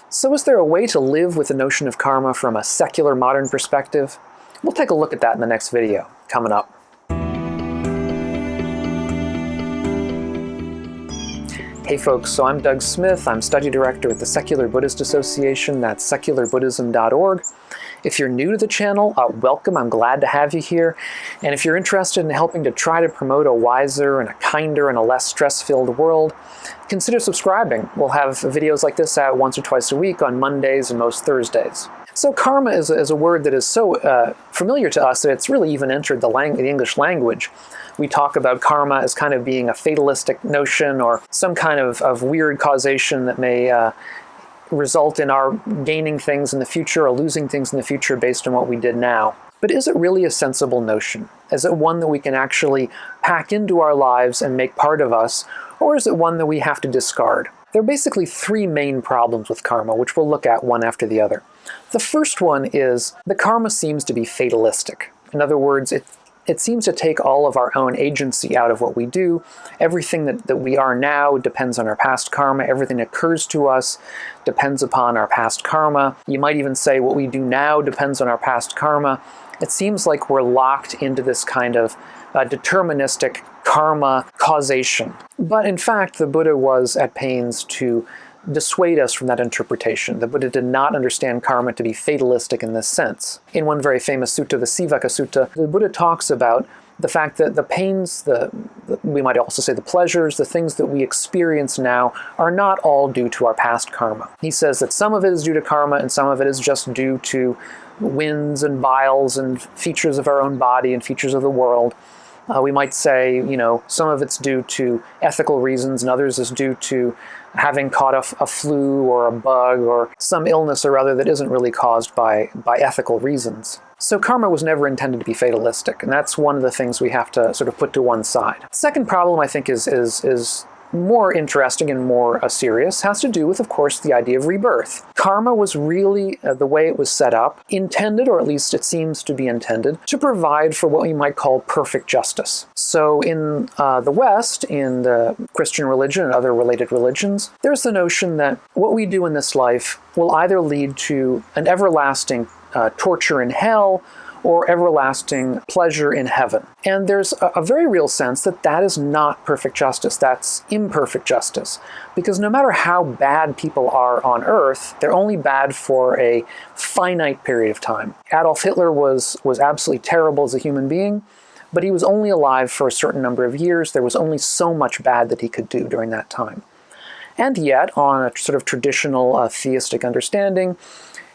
So is there a way to live with the notion of karma from a secular modern perspective? We'll take a look at that in the next video, coming up. Hey folks, so I'm Doug Smith. I'm study director at the Secular Buddhist Association. That's secularbuddhism.org. If you're new to the channel, welcome. I'm glad to have you here. And if you're interested in helping to try to promote a wiser and a kinder and a less stress-filled world, consider subscribing. We'll have videos like this out once or twice a week on Mondays and most Thursdays. So karma is a word that is so familiar to us that it's really even entered the English language. We talk about karma as kind of being a fatalistic notion or some kind of weird causation that may result in our gaining things in the future or losing things in the future based on what we did now. But is it really a sensible notion? Is it one that we can actually pack into our lives and make part of us, or is it one that we have to discard? There are basically three main problems with karma, which we'll look at one after the other. The first one is the karma seems to be fatalistic. In other words, it seems to take all of our own agency out of what we do. Everything that we are now depends on our past karma. Everything that occurs to us depends upon our past karma. You might even say what we do now depends on our past karma. It seems like we're locked into this kind of deterministic karma causation. But in fact, the Buddha was at pains to dissuade us from that interpretation. The Buddha did not understand karma to be fatalistic in this sense. In one very famous sutta, the Sivaka Sutta, the Buddha talks about the fact that the pains, we might also say the pleasures, the things that we experience now are not all due to our past karma. He says that some of it is due to karma and some of it is just due to winds and biles and features of our own body and features of the world. We might say, you know, some of it's due to ethical reasons and others is due to having caught a flu or a bug or some illness or other that isn't really caused by ethical reasons. So karma was never intended to be fatalistic, and that's one of the things we have to sort of put to one side. The second problem, I think, is more interesting and more serious, has to do with, of course, the idea of rebirth. Karma was really, the way it was set up, intended, or at least it seems to be intended, to provide for what we might call perfect justice. So in the West, in the Christian religion and other related religions, there's the notion that what we do in this life will either lead to an everlasting torture in hell or everlasting pleasure in heaven. And there's a very real sense that that is not perfect justice, that's imperfect justice. Because no matter how bad people are on earth, they're only bad for a finite period of time. Adolf Hitler was absolutely terrible as a human being, but he was only alive for a certain number of years. There was only so much bad that he could do during that time. And yet, on a sort of traditional theistic understanding,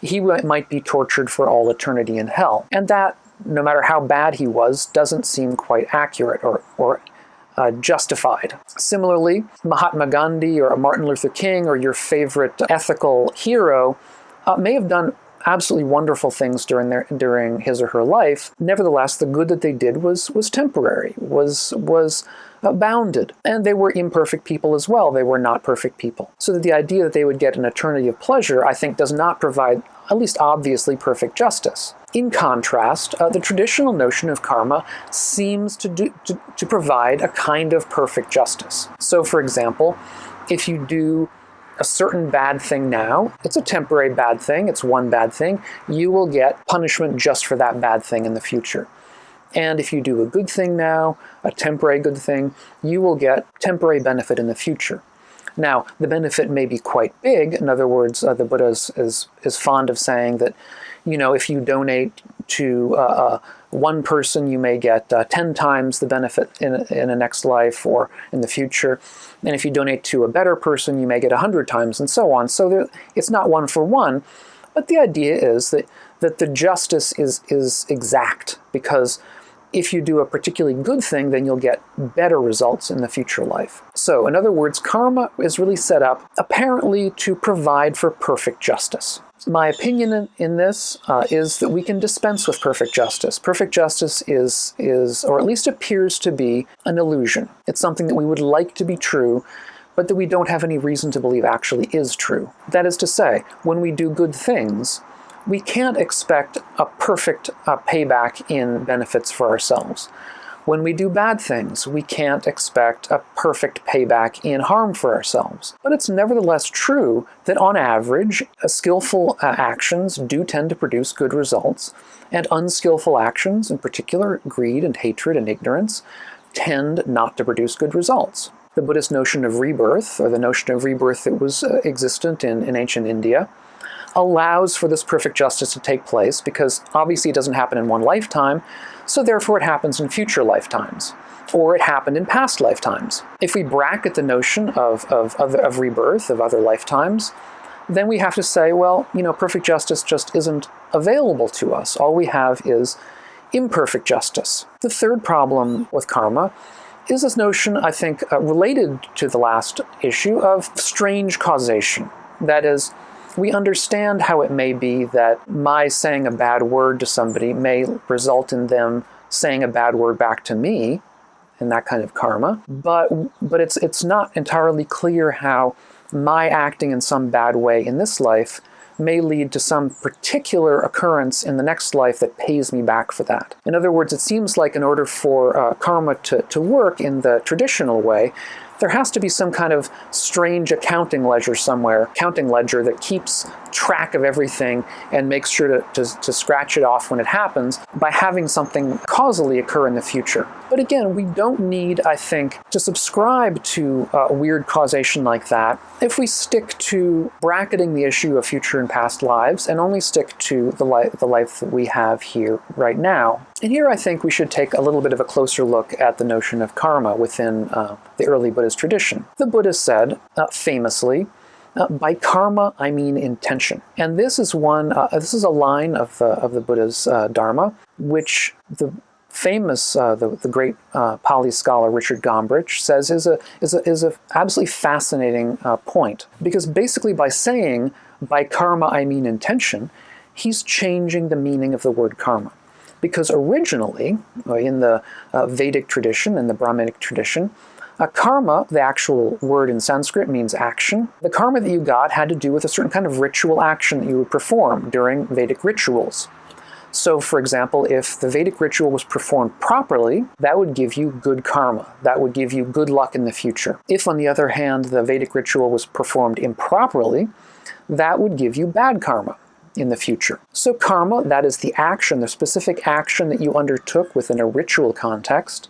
he might be tortured for all eternity in hell. And that, no matter how bad he was, doesn't seem quite accurate or justified. Similarly, Mahatma Gandhi or Martin Luther King or your favorite ethical hero may have done absolutely wonderful things during his or her life. Nevertheless, the good that they did was temporary, was bounded. And they were imperfect people as well. They were not perfect people. So that the idea that they would get an eternity of pleasure, I think, does not provide, at least obviously, perfect justice. In contrast, the traditional notion of karma seems to provide a kind of perfect justice. So, for example, if you do a certain bad thing now, it's a temporary bad thing, it's one bad thing, you will get punishment just for that bad thing in the future. And if you do a good thing now, a temporary good thing, you will get temporary benefit in the future. Now, the benefit may be quite big. In other words, the Buddha is fond of saying that, you know, if you donate to one person, you may get 10 times the benefit in a next life or in the future. And if you donate to a better person, you may get 100 times and so on. So it's not one for one, but the idea is that the justice is exact, because if you do a particularly good thing, then you'll get better results in the future life. So, in other words, karma is really set up apparently to provide for perfect justice. My opinion in this is that we can dispense with perfect justice. Perfect justice is, or at least appears to be, an illusion. It's something that we would like to be true, but that we don't have any reason to believe actually is true. That is to say, when we do good things, we can't expect a perfect payback in benefits for ourselves. When we do bad things, we can't expect a perfect payback in harm for ourselves. But it's nevertheless true that on average, skillful actions do tend to produce good results, and unskillful actions, in particular greed and hatred and ignorance, tend not to produce good results. The Buddhist notion of rebirth, or the notion of rebirth that was existent in ancient India, allows for this perfect justice to take place because obviously it doesn't happen in one lifetime, so therefore it happens in future lifetimes, or it happened in past lifetimes. If we bracket the notion of rebirth, of other lifetimes, then we have to say, well, perfect justice just isn't available to us. All we have is imperfect justice. The third problem with karma is this notion, I think, related to the last issue, of strange causation. That is, we understand how it may be that my saying a bad word to somebody may result in them saying a bad word back to me, and that kind of karma. But it's not entirely clear how my acting in some bad way in this life may lead to some particular occurrence in the next life that pays me back for that. In other words, it seems like in order for karma to work in the traditional way, there has to be some kind of strange accounting ledger somewhere, that keeps track of everything and makes sure to scratch it off when it happens by having something causally occur in the future. But again, we don't need, I think, to subscribe to a weird causation like that if we stick to bracketing the issue of future and past lives and only stick to the life that we have here right now. And here I think we should take a little bit of a closer look at the notion of karma within the early Buddhist tradition. The Buddha said, famously, by karma I mean intention. And this is a line of the Buddha's Dharma, which the famous, the great Pali scholar Richard Gombrich says is a absolutely fascinating point. Because basically by saying, by karma I mean intention, he's changing the meaning of the word karma. Because originally, in the Vedic tradition and the Brahminic tradition, karma, the actual word in Sanskrit, means action. The karma that you got had to do with a certain kind of ritual action that you would perform during Vedic rituals. So, for example, if the Vedic ritual was performed properly, that would give you good karma. That would give you good luck in the future. If, on the other hand, the Vedic ritual was performed improperly, that would give you bad karma in the future. So karma, that is the action, the specific action that you undertook within a ritual context,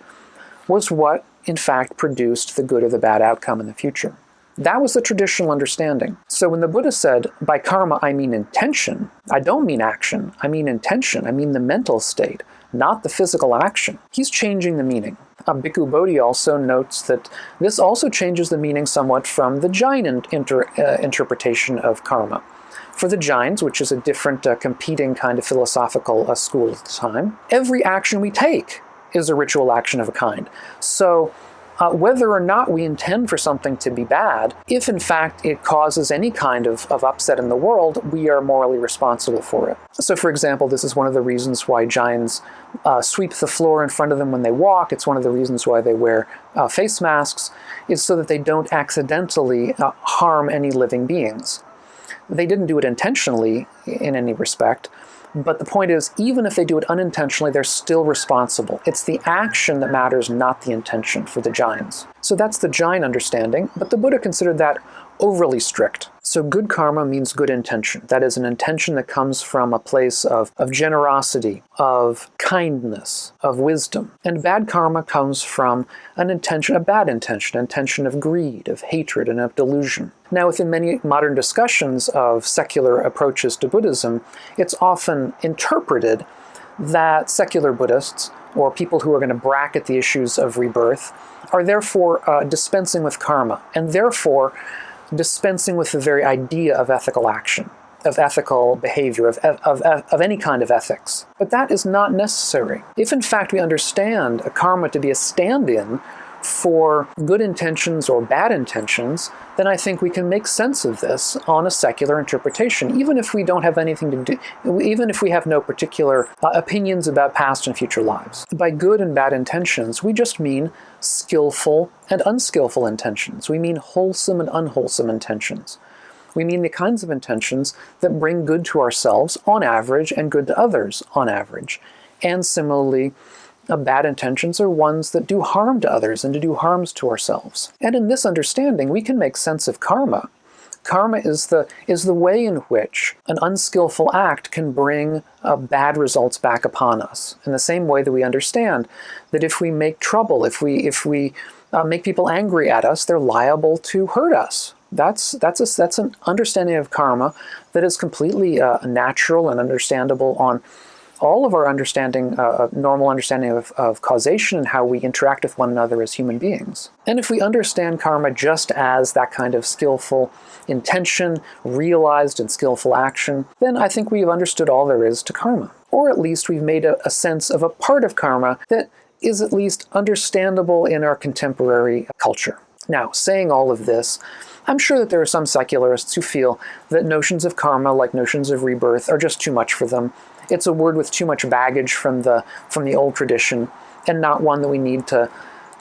was what, in fact, produced the good or the bad outcome in the future. That was the traditional understanding. So when the Buddha said, by karma I mean intention, I don't mean action, I mean intention, I mean the mental state, not the physical action. He's changing the meaning. Bhikkhu Bodhi also notes that this also changes the meaning somewhat from the Jain interpretation of karma. For the Jains, which is a different competing kind of philosophical school at the time, every action we take is a ritual action of a kind. So whether or not we intend for something to be bad, if in fact it causes any kind of upset in the world, we are morally responsible for it. So for example, this is one of the reasons why Jains sweep the floor in front of them when they walk. It's one of the reasons why they wear face masks, is so that they don't accidentally harm any living beings. They didn't do it intentionally in any respect, but the point is, even if they do it unintentionally, they're still responsible. It's the action that matters, not the intention for the Jains. So that's the Jain understanding, but the Buddha considered that overly strict. So good karma means good intention. That is an intention that comes from a place of generosity, of kindness, of wisdom. And bad karma comes from an intention, a bad intention, an intention of greed, of hatred, and of delusion. Now, within many modern discussions of secular approaches to Buddhism, it's often interpreted that secular Buddhists, or people who are going to bracket the issues of rebirth, are therefore dispensing with karma, and therefore dispensing with the very idea of ethical action, of ethical behavior, of any kind of ethics. But that is not necessary. If in fact we understand a karma to be a stand-in for good intentions or bad intentions, then I think we can make sense of this on a secular interpretation, even if we don't have anything to do, even if we have no particular opinions about past and future lives. By good and bad intentions, we just mean skillful and unskillful intentions. We mean wholesome and unwholesome intentions. We mean the kinds of intentions that bring good to ourselves on average and good to others on average. And similarly, bad intentions are ones that do harm to others and to do harms to ourselves. And in this understanding, we can make sense of karma. Karma is the way in which an unskillful act can bring bad results back upon us. In the same way that we understand that if we make trouble, if we make people angry at us, they're liable to hurt us. That's an understanding of karma that is completely natural and understandable on all of our understanding, normal understanding of causation and how we interact with one another as human beings. And if we understand karma just as that kind of skillful intention, realized and skillful action, then I think we've understood all there is to karma. Or at least we've made a sense of a part of karma that is at least understandable in our contemporary culture. Now, saying all of this, I'm sure that there are some secularists who feel that notions of karma, like notions of rebirth, are just too much for them. It's a word with too much baggage from the old tradition, and not one that we need to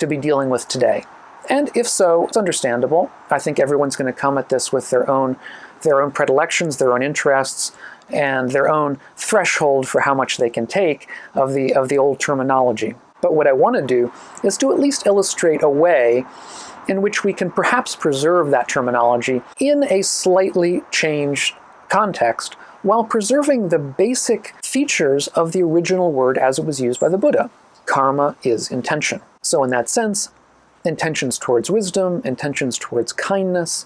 be dealing with today. And if so, it's understandable. I think everyone's going to come at this with their own predilections, their own interests, and their own threshold for how much they can take of the old terminology. But what I want to do is to at least illustrate a way in which we can perhaps preserve that terminology in a slightly changed context, while preserving the basic features of the original word as it was used by the Buddha. Karma is intention. So in that sense, intentions towards wisdom, intentions towards kindness,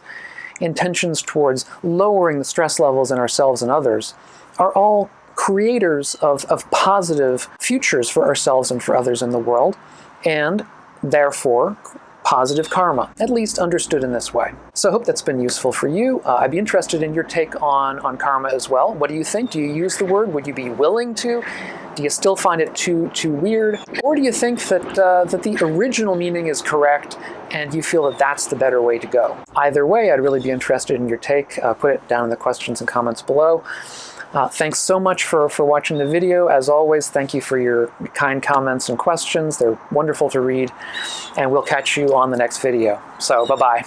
intentions towards lowering the stress levels in ourselves and others are all creators of positive futures for ourselves and for others in the world, and therefore positive karma, at least understood in this way. So I hope that's been useful for you. I'd be interested in your take on karma as well. What do you think? Do you use the word? Would you be willing to? Do you still find it too weird? Or do you think that the original meaning is correct and you feel that that's the better way to go? Either way, I'd really be interested in your take. Put it down in the questions and comments below. Thanks so much for watching the video. As always, thank you for your kind comments and questions. They're wonderful to read. And we'll catch you on the next video. So, bye-bye.